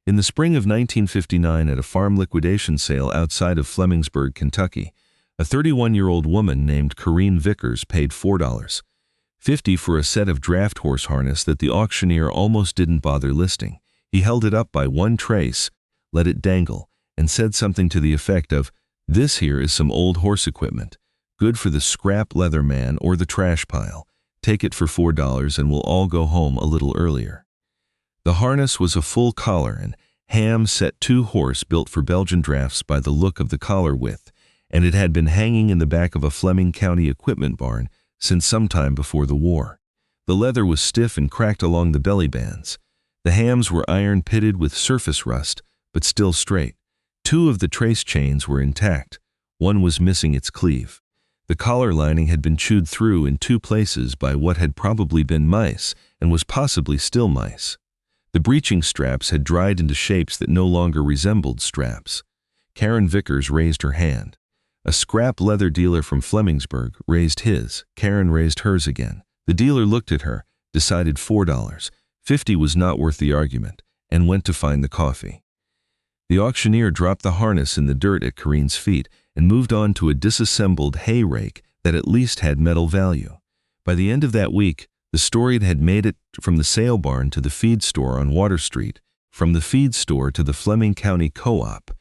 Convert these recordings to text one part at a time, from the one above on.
In the spring of 1959, at a farm liquidation sale outside of Flemingsburg, Kentucky, a 31-year-old woman named Karen Vickers paid $4.50 for a set of draft horse harness that the auctioneer almost didn't bother listing. He held it up by one trace, let it dangle, and said something to the effect of, "This here is some old horse equipment, good for the scrap leather man or the trash pile. Take it for $4 and we'll all go home a little earlier." The harness was a full collar and ham-set two-horse built for Belgian drafts by the look of the collar width, and it had been hanging in the back of a Fleming County equipment barn since some time before the war. The leather was stiff and cracked along the belly bands. The hams were iron-pitted with surface rust, but still straight. Two of the trace chains were intact. One was missing its cleave. The collar lining had been chewed through in two places by what had probably been mice and was possibly still mice. The breeching straps had dried into shapes that no longer resembled straps. Karen Vickers raised her hand. A scrap leather dealer from Flemingsburg raised his. Karen raised hers again. The dealer looked at her, decided $4.50 was not worth the argument, and went to find the coffee. The auctioneer dropped the harness in the dirt at Karen's feet and moved on to a disassembled hay rake that at least had metal value. By the end of that week, the story had made it from the sale barn to the feed store on Water Street, from the feed store to the Fleming County Co-op,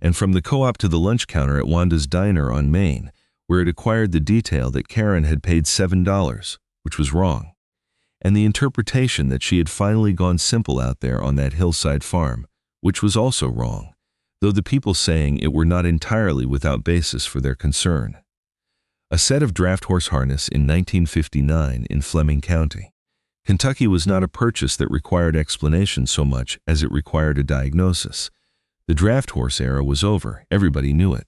and from the co-op to the lunch counter at Wanda's Diner on Main, where it acquired the detail that Karen had paid $7, which was wrong, and the interpretation that she had finally gone simple out there on that hillside farm, which was also wrong, though the people saying it were not entirely without basis for their concern. A set of draft horse harness in 1959 in Fleming County. Kentucky was not a purchase that required explanation so much as it required a diagnosis. The draft horse era was over, everybody knew it.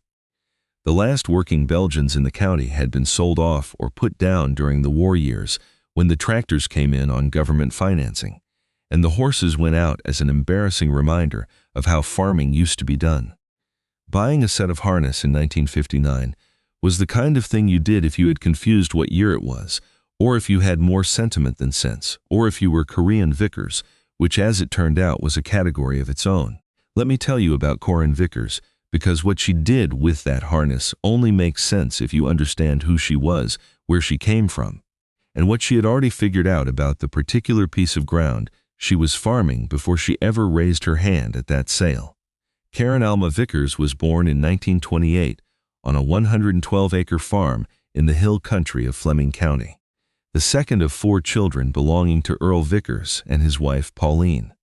The last working Belgians in the county had been sold off or put down during the war years when the tractors came in on government financing, and the horses went out as an embarrassing reminder of how farming used to be done. Buying a set of harness in 1959 was the kind of thing you did if you had confused what year it was, or if you had more sentiment than sense, or if you were Karen Vickers, which as it turned out was a category of its own. Let me tell you about Karen Vickers, because what she did with that harness only makes sense if you understand who she was, where she came from, and what she had already figured out about the particular piece of ground she was farming before she ever raised her hand at that sale. Karen Alma Vickers was born in 1928 on a 112-acre farm in the hill country of Fleming County, the second of 4 children belonging to Earl Vickers and his wife Pauline.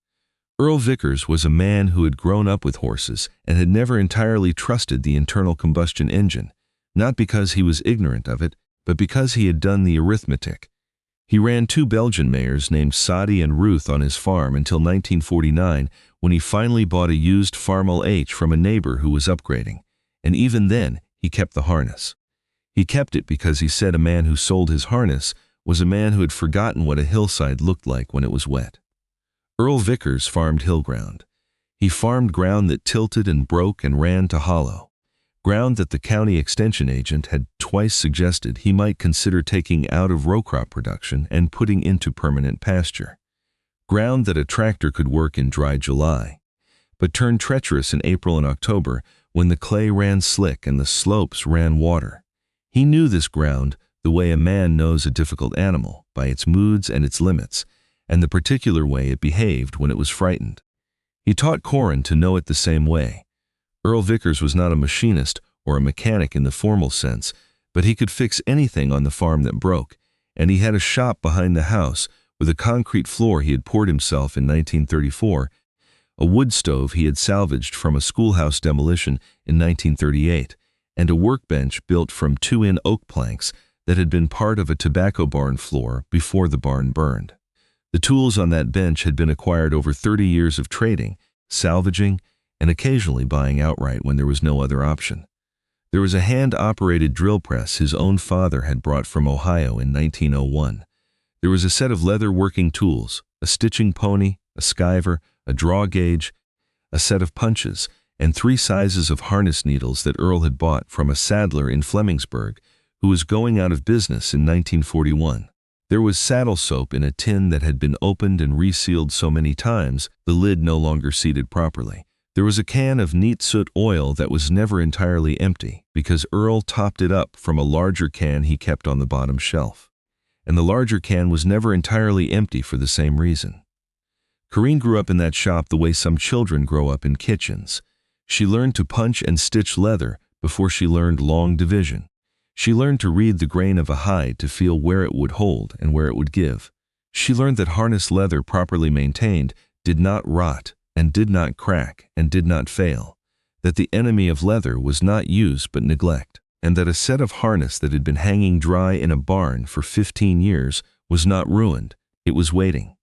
Earl Vickers was a man who had grown up with horses and had never entirely trusted the internal combustion engine, not because he was ignorant of it, but because he had done the arithmetic. He ran 2 Belgian mares named Sadie and Ruth on his farm until 1949, when he finally bought a used Farmel H from a neighbor who was upgrading, and even then he kept the harness. He kept it because he said a man who sold his harness was a man who had forgotten what a hillside looked like when it was wet. Earl Vickers farmed hill ground. He farmed ground that tilted and broke and ran to hollow, ground that the county extension agent had twice suggested he might consider taking out of row crop production and putting into permanent pasture, ground that a tractor could work in dry July, but turned treacherous in April and October when the clay ran slick and the slopes ran water. He knew this ground the way a man knows a difficult animal, by its moods and its limits, and the particular way it behaved when it was frightened. He taught Karen to know it the same way. Earl Vickers was not a machinist or a mechanic in the formal sense, but he could fix anything on the farm that broke, and he had a shop behind the house with a concrete floor he had poured himself in 1934, a wood stove he had salvaged from a schoolhouse demolition in 1938, and a workbench built from 2-in oak planks that had been part of a tobacco barn floor before the barn burned. The tools on that bench had been acquired over 30 years of trading, salvaging, and occasionally buying outright when there was no other option. There was a hand-operated drill press his own father had brought from Ohio in 1901. There was a set of leather working tools, a stitching pony, a skyver, a draw gauge, a set of punches, and 3 sizes of harness needles that Earl had bought from a saddler in Flemingsburg who was going out of business in 1941. There was saddle soap in a tin that had been opened and resealed so many times, the lid no longer seated properly. There was a can of neatsfoot oil that was never entirely empty, because Earl topped it up from a larger can he kept on the bottom shelf. And the larger can was never entirely empty for the same reason. Karen grew up in that shop the way some children grow up in kitchens. She learned to punch and stitch leather before she learned long division. She learned to read the grain of a hide to feel where it would hold and where it would give. She learned that harness leather properly maintained did not rot and did not crack and did not fail, that the enemy of leather was not use but neglect, and that a set of harness that had been hanging dry in a barn for 15 years was not ruined, it was waiting.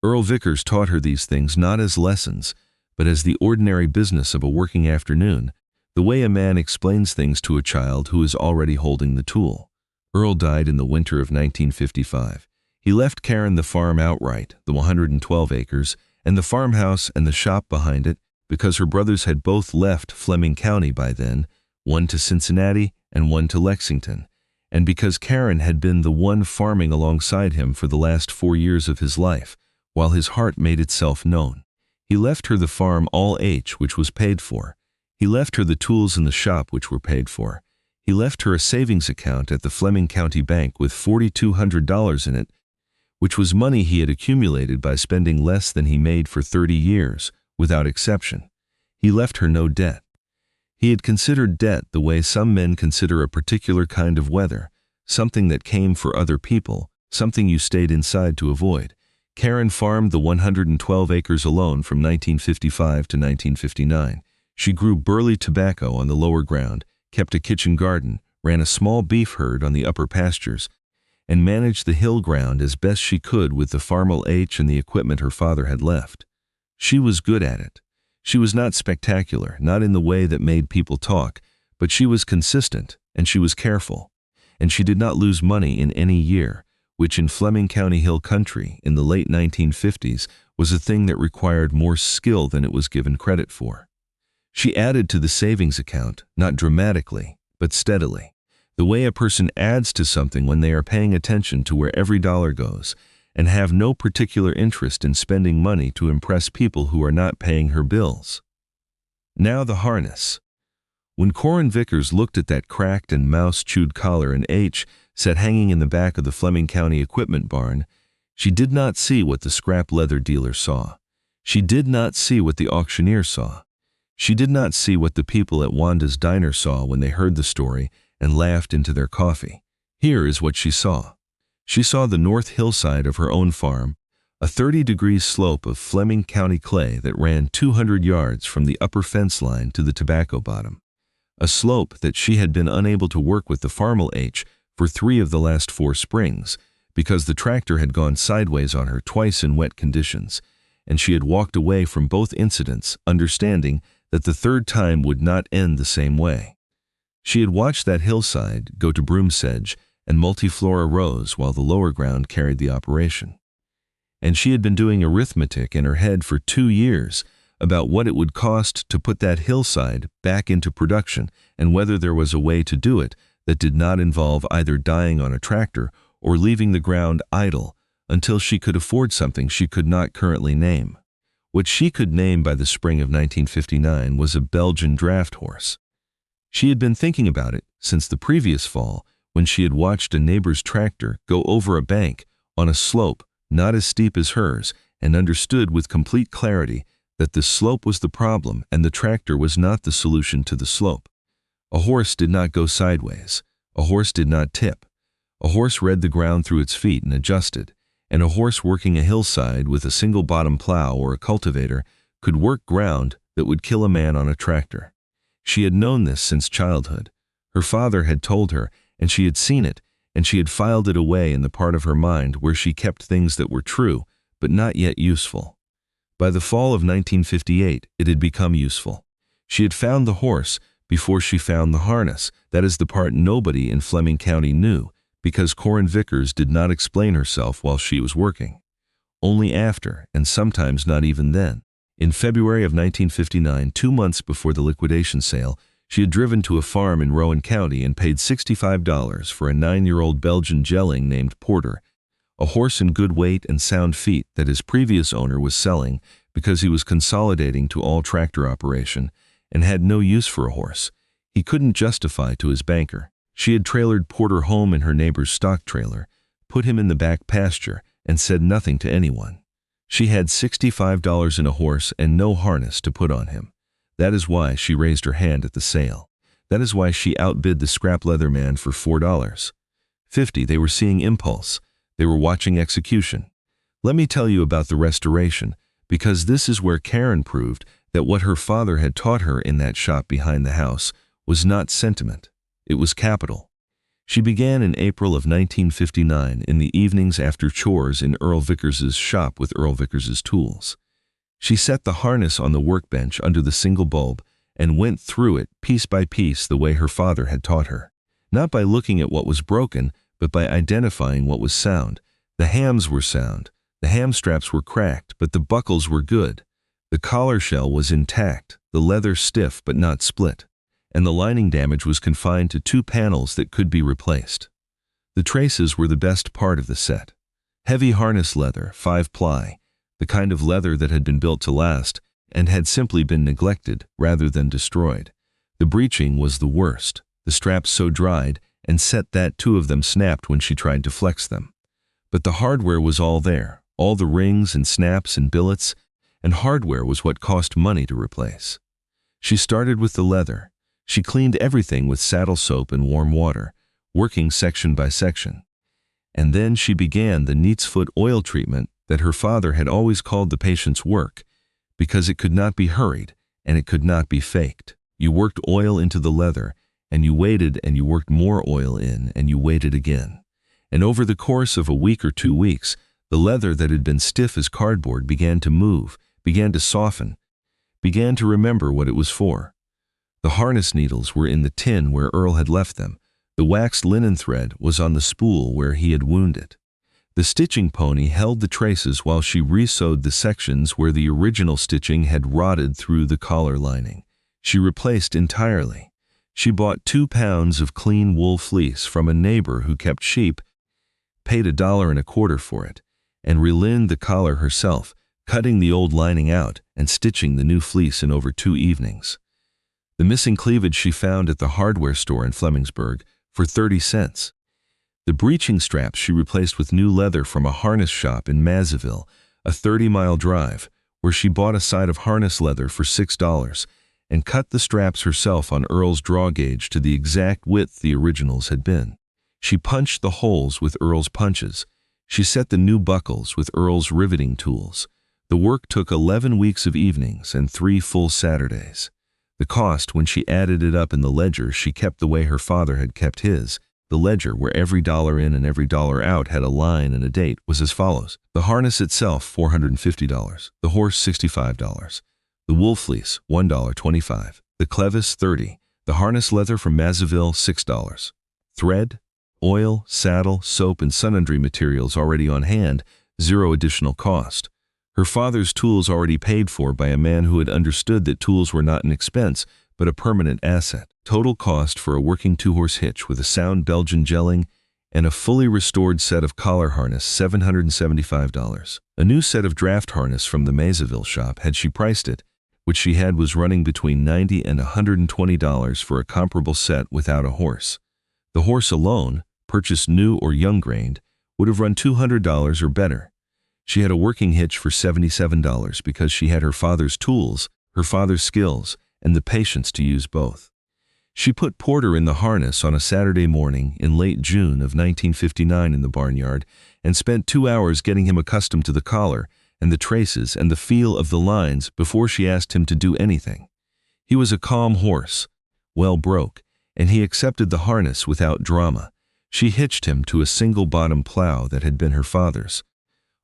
Earl Vickers taught her these things not as lessons, but as the ordinary business of a working afternoon, the way a man explains things to a child who is already holding the tool. Earl died in the winter of 1955. He left Karen the farm outright, the 112 acres, and the farmhouse and the shop behind it, because her brothers had both left Fleming County by then, one to Cincinnati and one to Lexington, and because Karen had been the one farming alongside him for the last 4 years of his life, while his heart made itself known. He left her the farm all H, which was paid for. He left her the tools in the shop, which were paid for. He left her a savings account at the Fleming County Bank with $4,200 in it, which was money he had accumulated by spending less than he made for 30 years, without exception. He left her no debt. He had considered debt the way some men consider a particular kind of weather, something that came for other people, something you stayed inside to avoid. Karen farmed the 112 acres alone from 1955 to 1959. She grew burley tobacco on the lower ground, kept a kitchen garden, ran a small beef herd on the upper pastures, and managed the hill ground as best she could with the farmal H and the equipment her father had left. She was good at it. She was not spectacular, not in the way that made people talk, but she was consistent, and she was careful. And she did not lose money in any year, which in Fleming County Hill Country in the late 1950s was a thing that required more skill than it was given credit for. She added to the savings account, not dramatically, but steadily, the way a person adds to something when they are paying attention to where every dollar goes, and have no particular interest in spending money to impress people who are not paying her bills. Now the harness. When Karen Vickers looked at that cracked and mouse-chewed collar and H set hanging in the back of the Fleming County equipment barn, she did not see what the scrap leather dealer saw. She did not see what the auctioneer saw. She did not see what the people at Wanda's diner saw when they heard the story and laughed into their coffee. Here is what she saw. She saw the north hillside of her own farm, a 30-degree slope of Fleming County clay that ran 200 yards from the upper fence line to the tobacco bottom. A slope that she had been unable to work with the farmal H for 3 of the last 4 springs, because the tractor had gone sideways on her twice in wet conditions, and she had walked away from both incidents, understanding that the third time would not end the same way. She had watched that hillside go to broomsedge and multiflora rose while the lower ground carried the operation. And she had been doing arithmetic in her head for 2 years about what it would cost to put that hillside back into production and whether there was a way to do it that did not involve either dying on a tractor or leaving the ground idle until she could afford something she could not currently name. What she could name by the spring of 1959 was a Belgian draft horse. She had been thinking about it since the previous fall when she had watched a neighbor's tractor go over a bank on a slope not as steep as hers and understood with complete clarity that the slope was the problem and the tractor was not the solution to the slope. A horse did not go sideways. A horse did not tip. A horse read the ground through its feet and adjusted, and a horse working a hillside with a single bottom plow or a cultivator could work ground that would kill a man on a tractor. She had known this since childhood. Her father had told her, and she had seen it, and she had filed it away in the part of her mind where she kept things that were true, but not yet useful. By the fall of 1958, it had become useful. She had found the horse before she found the harness. That is the part nobody in Fleming County knew, because Karen Vickers did not explain herself while she was working. Only after, and sometimes not even then. In February of 1959, 2 months before the liquidation sale, she had driven to a farm in Rowan County and paid $65 for a 9-year-old Belgian gelding named Porter, a horse in good weight and sound feet that his previous owner was selling because he was consolidating to all tractor operation and had no use for a horse he couldn't justify to his banker. She had trailered Porter home in her neighbor's stock trailer, put him in the back pasture, and said nothing to anyone. She had $65 in a horse and no harness to put on him. That is why she raised her hand at the sale. That is why she outbid the scrap leather man for $4.50. They were seeing impulse. They were watching execution. Let me tell you about the restoration, because this is where Karen proved that what her father had taught her in that shop behind the house was not sentiment. It was capital. She began in April of 1959 in the evenings after chores in Earl Vickers' shop with Earl Vickers' tools. She set the harness on the workbench under the single bulb and went through it piece by piece the way her father had taught her. Not by looking at what was broken, but by identifying what was sound. The hams were sound. The ham straps were cracked, but the buckles were good. The collar shell was intact, the leather stiff but not split, and the lining damage was confined to 2 panels that could be replaced. The traces were the best part of the set. Heavy harness leather, 5-ply, the kind of leather that had been built to last and had simply been neglected rather than destroyed. The breeching was the worst, the straps so dried and set that 2 of them snapped when she tried to flex them. But the hardware was all there, all the rings and snaps and billets, and hardware was what cost money to replace. She started with the leather. She cleaned everything with saddle soap and warm water, working section by section. And then she began the neatsfoot oil treatment that her father had always called the patient's work, because it could not be hurried and it could not be faked. You worked oil into the leather, and you waited and you worked more oil in and you waited again. And over the course of a week or 2 weeks, the leather that had been stiff as cardboard began to move, began to soften, began to remember what it was for. The harness needles were in the tin where Earl had left them. The waxed linen thread was on the spool where he had wounded. The stitching pony held the traces while she resewed the sections where the original stitching had rotted through the collar lining. She replaced entirely. She bought 2 pounds of clean wool fleece from a neighbor who kept sheep, paid $1.25 for it, and relined the collar herself, cutting the old lining out and stitching the new fleece in over 2 evenings. The missing cleavage she found at the hardware store in Flemingsburg for 30 cents. The breeching straps she replaced with new leather from a harness shop in Mazzaville, a 30-mile drive, where she bought a side of harness leather for $6 and cut the straps herself on Earl's draw gauge to the exact width the originals had been. She punched the holes with Earl's punches. She set the new buckles with Earl's riveting tools. The work took 11 weeks of evenings and 3 full Saturdays. The cost, when she added it up in the ledger she kept the way her father had kept his, the ledger where every dollar in and every dollar out had a line and a date, was as follows. The harness itself, $450. The horse, $65. The wool fleece, $1.25. The clevis, $30. The harness leather from Mazzaville, $6. Thread, oil, saddle, soap, and sundry materials already on hand, 0 additional cost. Her father's tools already paid for by a man who had understood that tools were not an expense, but a permanent asset. Total cost for a working 2-horse hitch with a sound Belgian gelding and a fully restored set of collar harness, $775. A new set of draft harness from the Mazzaville shop, had she priced it, which she had, was running between $90 and $120 for a comparable set without a horse. The horse alone, purchased new or young-grained, would have run $200 or better. She had a working hitch for $77 because she had her father's tools, her father's skills, and the patience to use both. She put Porter in the harness on a Saturday morning in late June of 1959 in the barnyard and spent 2 hours getting him accustomed to the collar and the traces and the feel of the lines before she asked him to do anything. He was a calm horse, well broke, and he accepted the harness without drama. She hitched him to a single-bottom plow that had been her father's.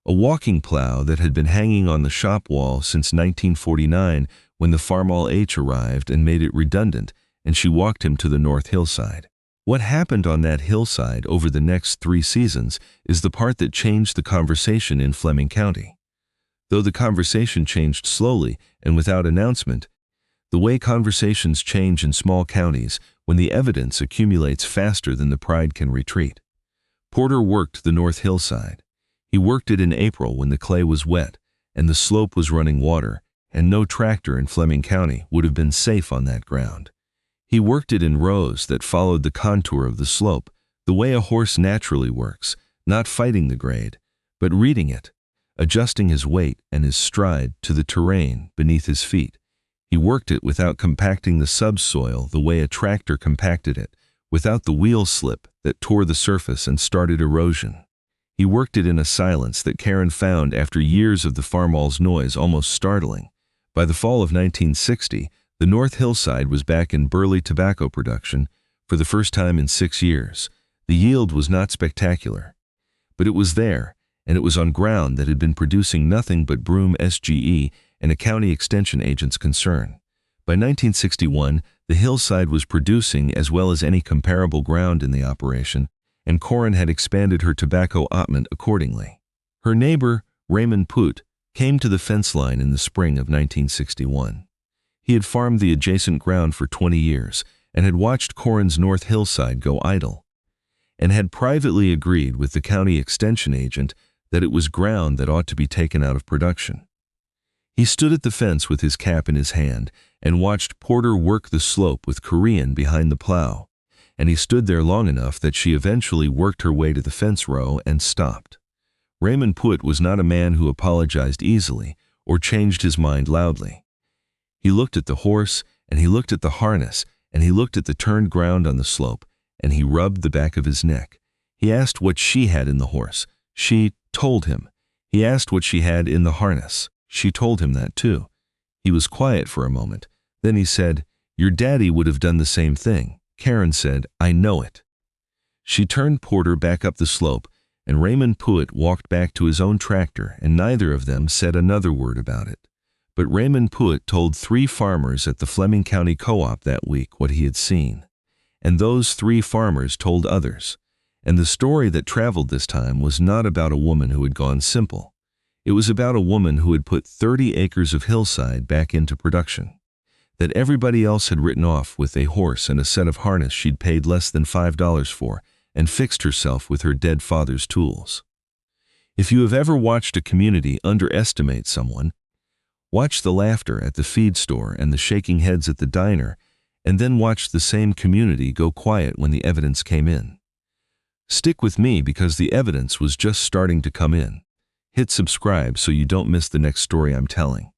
A walking plow that had been hanging on the shop wall since 1949 when the Farmall H arrived and made it redundant, and she walked him to the North Hillside. What happened on that hillside over the next 3 seasons is the part that changed the conversation in Fleming County. Though the conversation changed slowly and without announcement, the way conversations change in small counties when the evidence accumulates faster than the pride can retreat. Porter worked the North Hillside. He worked it in April when the clay was wet and the slope was running water, and no tractor in Fleming County would have been safe on that ground. He worked it in rows that followed the contour of the slope, the way a horse naturally works, not fighting the grade, but reading it, adjusting his weight and his stride to the terrain beneath his feet. He worked it without compacting the subsoil the way a tractor compacted it, without the wheel slip that tore the surface and started erosion. He worked it in a silence that Karen found after years of the farmall's noise almost startling. By the fall of 1960, the North Hillside was back in burly tobacco production for the first time in 6 years. The yield was not spectacular, but it was there, and it was on ground that had been producing nothing but Broome SGE and a county extension agent's concern. By 1961, the Hillside was producing as well as any comparable ground in the operation, and Karen had expanded her tobacco allotment accordingly. Her neighbor, Raymond Poot, came to the fence line in the spring of 1961. He had farmed the adjacent ground for 20 years and had watched Karen's North Hillside go idle, and had privately agreed with the county extension agent that it was ground that ought to be taken out of production. He stood at the fence with his cap in his hand and watched Porter work the slope with Korean behind the plow, and he stood there long enough that she eventually worked her way to the fence row and stopped. Raymond Poot was not a man who apologized easily or changed his mind loudly. He looked at the horse, and he looked at the harness, and he looked at the turned ground on the slope, and he rubbed the back of his neck. He asked what she had in the horse. She told him. He asked what she had in the harness. She told him that too. He was quiet for a moment. Then he said, "Your daddy would have done the same thing." Karen said, "I know it." She turned Porter back up the slope, and Raymond Poot walked back to his own tractor, and neither of them said another word about it. But Raymond Poot told 3 farmers at the Fleming County Co-op that week what he had seen. And those 3 farmers told others. And the story that traveled this time was not about a woman who had gone simple. It was about a woman who had put 30 acres of hillside back into production, that everybody else had written off with a horse and a set of harness she'd paid less than $5 for, and fixed herself with her dead father's tools. If you have ever watched a community underestimate someone, watch the laughter at the feed store and the shaking heads at the diner, and then watch the same community go quiet when the evidence came in. Stick with me because the evidence was just starting to come in. Hit subscribe so you don't miss the next story I'm telling.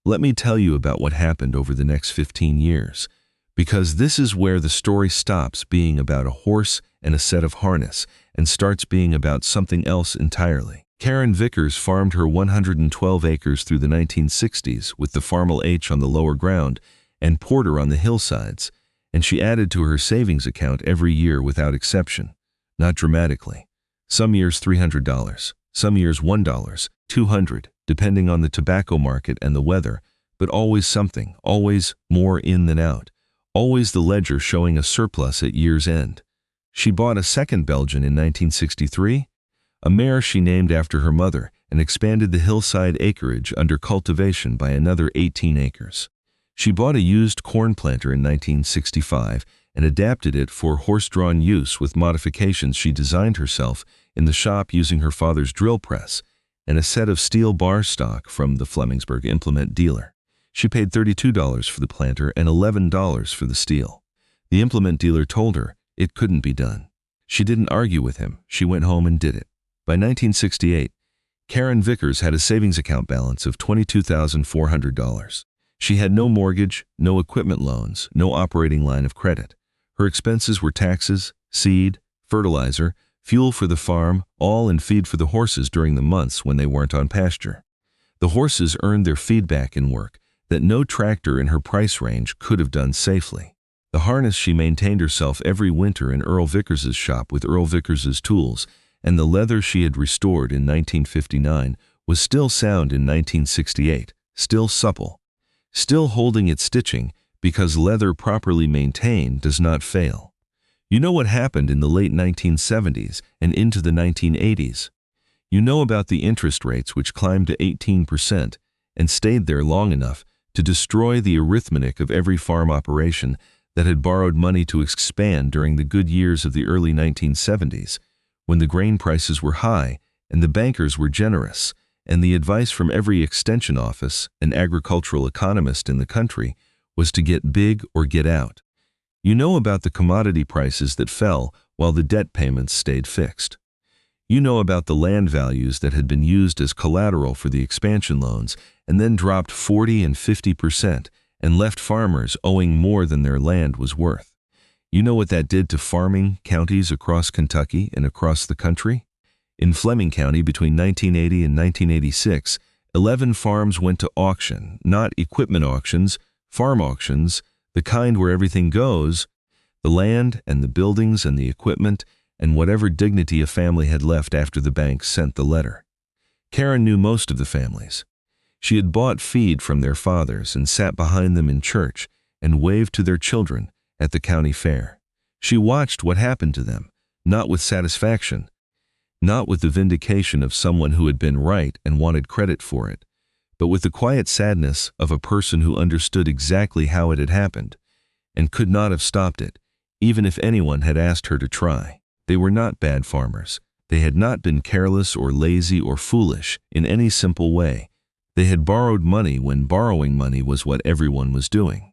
Let me tell you about what happened over the next 15 years, because this is where the story stops being about a horse and a set of harness and starts being about something else entirely. Karen Vickers farmed her 112 acres through the 1960s with the Farmal H on the lower ground and Porter on the hillsides, and she added to her savings account every year without exception, not dramatically. Some years $300, some years $1, $200, depending on the tobacco market and the weather, but always something, always more in than out, always the ledger showing a surplus at year's end. She bought a second Belgian in 1963, a mare she named after her mother, and expanded the hillside acreage under cultivation by another 18 acres. She bought a used corn planter in 1965 and adapted it for horse-drawn use with modifications she designed herself in the shop using her father's drill press and a set of steel bar stock from the Flemingsburg implement dealer. She paid $32 for the planter and $11 for the steel. The implement dealer told her it couldn't be done. She didn't argue with him. She went home and did it. By 1968, Karen Vickers had a savings account balance of $22,400. She had no mortgage, no equipment loans, no operating line of credit. Her expenses were taxes, seed, fertilizer, fuel for the farm, all and feed for the horses during the months when they weren't on pasture. The horses earned their feedback in work that no tractor in her price range could have done safely. The harness she maintained herself every winter in Earl Vickers's shop with Earl Vickers's tools, and the leather she had restored in 1959 was still sound in 1968, still supple, still holding its stitching because leather properly maintained does not fail. You know what happened in the late 1970s and into the 1980s. You know about the interest rates which climbed to 18% and stayed there long enough to destroy the arithmetic of every farm operation that had borrowed money to expand during the good years of the early 1970s, when the grain prices were high and the bankers were generous, and the advice from every extension office and agricultural economist in the country was to get big or get out. You know about the commodity prices that fell while the debt payments stayed fixed. You know about the land values that had been used as collateral for the expansion loans and then dropped 40 and 50% and left farmers owing more than their land was worth. You know what that did to farming counties across Kentucky and across the country? In Fleming County between 1980 and 1986, 11 farms went to auction, not equipment auctions, farm auctions, the kind where everything goes, the land and the buildings and the equipment and whatever dignity a family had left after the bank sent the letter. Karen knew most of the families. She had bought feed from their fathers and sat behind them in church and waved to their children at the county fair. She watched what happened to them, not with satisfaction, not with the vindication of someone who had been right and wanted credit for it, but with the quiet sadness of a person who understood exactly how it had happened and could not have stopped it, even if anyone had asked her to try. They were not bad farmers. They had not been careless or lazy or foolish in any simple way. They had borrowed money when borrowing money was what everyone was doing.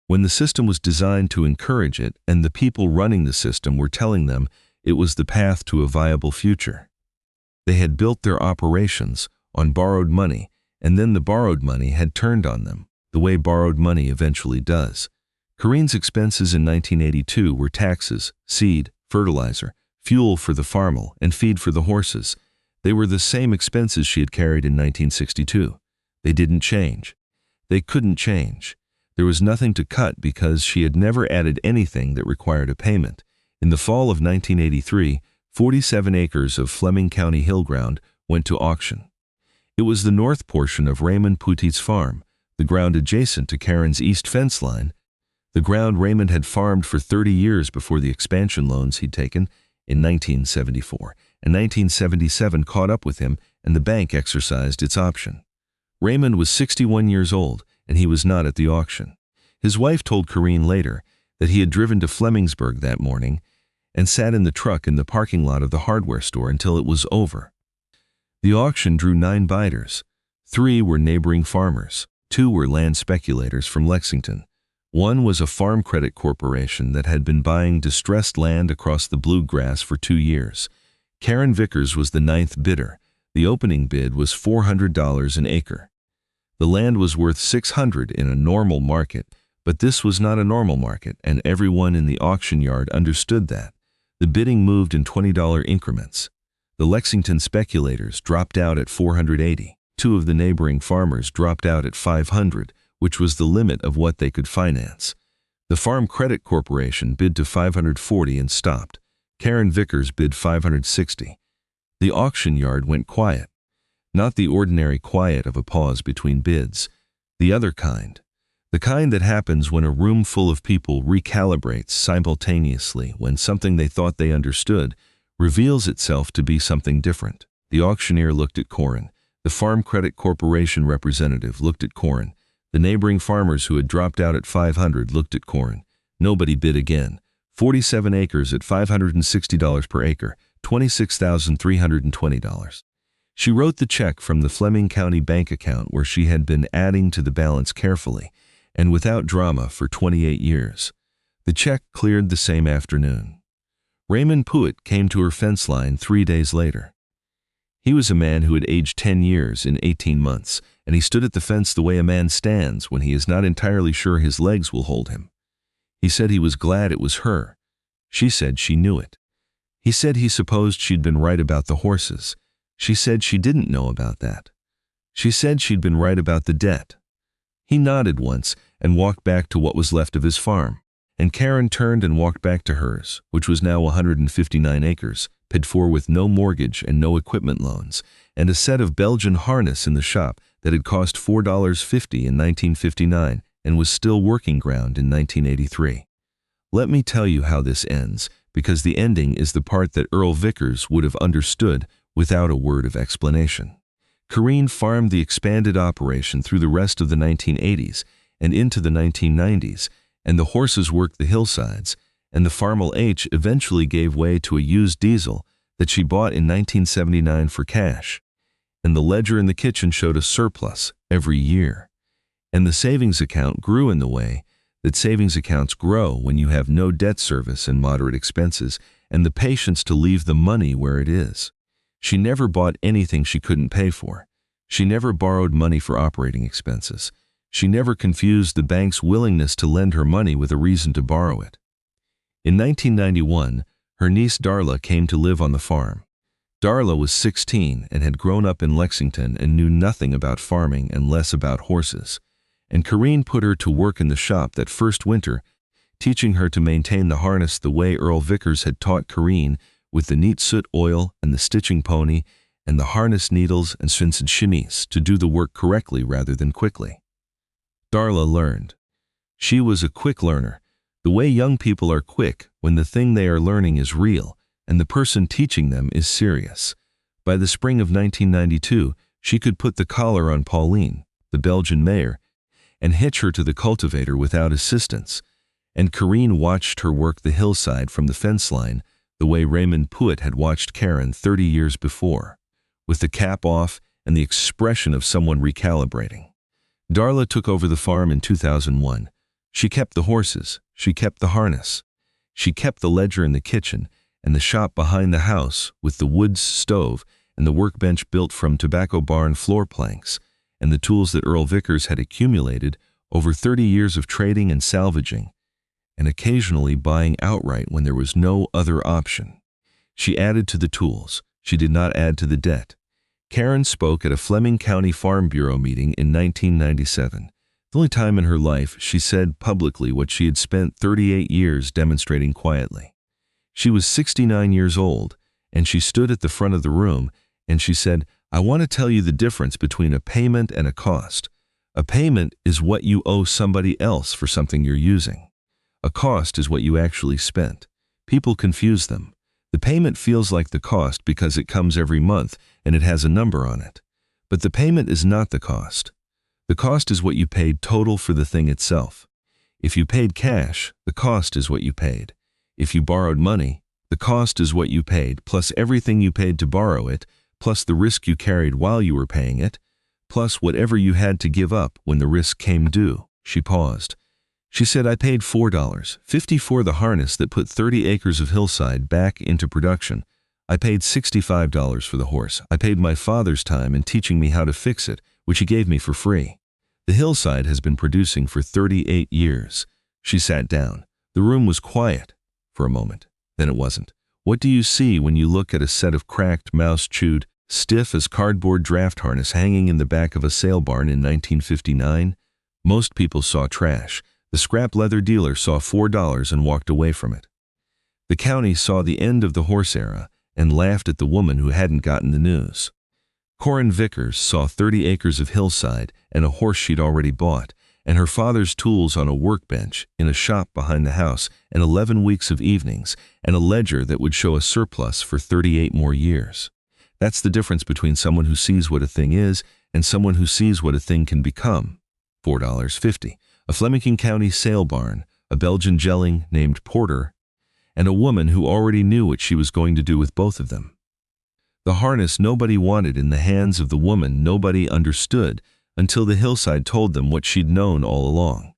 When the system was designed to encourage it and the people running the system were telling them it was the path to a viable future. They had built their operations on borrowed money, and then the borrowed money had turned on them, the way borrowed money eventually does. Karen's expenses in 1982 were taxes, seed, fertilizer, fuel for the farm, and feed for the horses. They were the same expenses she had carried in 1962. They didn't change. They couldn't change. There was nothing to cut because she had never added anything that required a payment. In the fall of 1983, 47 acres of Fleming County hill ground went to auction. It was the north portion of Raymond Poutit's farm, the ground adjacent to Karen's east fence line, the ground Raymond had farmed for 30 years before the expansion loans he'd taken in 1974, and 1977 caught up with him and the bank exercised its option. Raymond was 61 years old, and he was not at the auction. His wife told Karen later that he had driven to Flemingsburg that morning and sat in the truck in the parking lot of the hardware store until it was over. The auction drew 9 biders. 3 were neighboring farmers. 2 were land speculators from Lexington. 1 was a farm credit corporation that had been buying distressed land across the bluegrass for 2 years. Karen Vickers was the 9th bidder. The opening bid was $400 an acre. The land was worth $600 in a normal market, but this was not a normal market, and everyone in the auction yard understood that. The bidding moved in $20 increments. The Lexington speculators dropped out at $480. 2 of the neighboring farmers dropped out at $500, which was the limit of what they could finance. The Farm Credit Corporation bid to $540 and stopped. Karen Vickers bid $560. The auction yard went quiet. Not the ordinary quiet of a pause between bids. The other kind. The kind that happens when a room full of people recalibrates simultaneously when something they thought they understood reveals itself to be something different. The auctioneer looked at Karen. The Farm Credit Corporation representative looked at Karen. The neighboring farmers who had dropped out at $500 looked at Karen. Nobody bid again. 47 acres at $560 per acre, $26,320. She wrote the check from the Fleming County bank account where she had been adding to the balance carefully and without drama for 28 years. The check cleared the same afternoon. Raymond Poutit came to her fence line 3 days later. He was a man who had aged 10 years in 18 months, and he stood at the fence the way a man stands when he is not entirely sure his legs will hold him. He said he was glad it was her. She said she knew it. He said he supposed she'd been right about the horses. She said she didn't know about that. She said she'd been right about the debt. He nodded once and walked back to what was left of his farm, and Karen turned and walked back to hers, which was now 159 acres, paid for with no mortgage and no equipment loans, and a set of Belgian harness in the shop that had cost $4.50 in 1959 and was still working ground in 1983. Let me tell you how this ends, because the ending is the part that Earl Vickers would have understood without a word of explanation. Karen farmed the expanded operation through the rest of the 1980s and into the 1990s, and the horses worked the hillsides, and the Farmel H eventually gave way to a used diesel that she bought in 1979 for cash, and the ledger in the kitchen showed a surplus every year. And the savings account grew in the way that savings accounts grow when you have no debt service and moderate expenses and the patience to leave the money where it is. She never bought anything she couldn't pay for. She never borrowed money for operating expenses. She never confused the bank's willingness to lend her money with a reason to borrow it. In 1991, her niece Darla came to live on the farm. Darla was 16 and had grown up in Lexington and knew nothing about farming and less about horses. And Karen put her to work in the shop that first winter, teaching her to maintain the harness the way Earl Vickers had taught Karen, with the neatsfoot oil and the stitching pony and the harness needles and chemise to do the work correctly rather than quickly. Darla learned. She was a quick learner, the way young people are quick when the thing they are learning is real and the person teaching them is serious. By the spring of 1992, she could put the collar on Pauline, the Belgian mare, and hitch her to the cultivator without assistance, and Karen watched her work the hillside from the fence line the way Raymond Puet had watched Karen 30 years before, with the cap off and the expression of someone recalibrating. Darla took over the farm in 2001. She kept the horses, she kept the harness, she kept the ledger in the kitchen and the shop behind the house with the wood stove and the workbench built from tobacco barn floor planks, and the tools that Earl Vickers had accumulated over 30 years of trading and salvaging, and occasionally buying outright when there was no other option. She added to the tools. She did not add to the debt. Karen spoke at a Fleming County Farm Bureau meeting in 1997. The only time in her life she said publicly what she had spent 38 years demonstrating quietly. She was 69 years old, and she stood at the front of the room, and she said, "I want to tell you the difference between a payment and a cost. A payment is what you owe somebody else for something you're using. A cost is what you actually spent. People confuse them. The payment feels like the cost because it comes every month and it has a number on it. But the payment is not the cost. The cost is what you paid total for the thing itself. If you paid cash, the cost is what you paid. If you borrowed money, the cost is what you paid, plus everything you paid to borrow it, plus the risk you carried while you were paying it, plus whatever you had to give up when the risk came due." She paused. She said, "I paid $4.50 for the harness that put 30 acres of hillside back into production. I paid $65 for the horse. I paid my father's time in teaching me how to fix it, which he gave me for free. The hillside has been producing for 38 years. She sat down. The room was quiet for a moment. Then it wasn't. What do you see when you look at a set of cracked, mouse-chewed, stiff as cardboard draft harness hanging in the back of a sale barn in 1959? Most people saw trash. The scrap leather dealer saw $4 and walked away from it. The county saw the end of the horse era and laughed at the woman who hadn't gotten the news. Karen Vickers saw 30 acres of hillside and a horse she'd already bought, and her father's tools on a workbench in a shop behind the house, and 11 weeks of evenings, and a ledger that would show a surplus for 38 more years. That's the difference between someone who sees what a thing is and someone who sees what a thing can become. $4.50. A Fleming County sale barn, a Belgian gelding named Porter, and a woman who already knew what she was going to do with both of them. The harness nobody wanted in the hands of the woman nobody understood until the hillside told them what she'd known all along.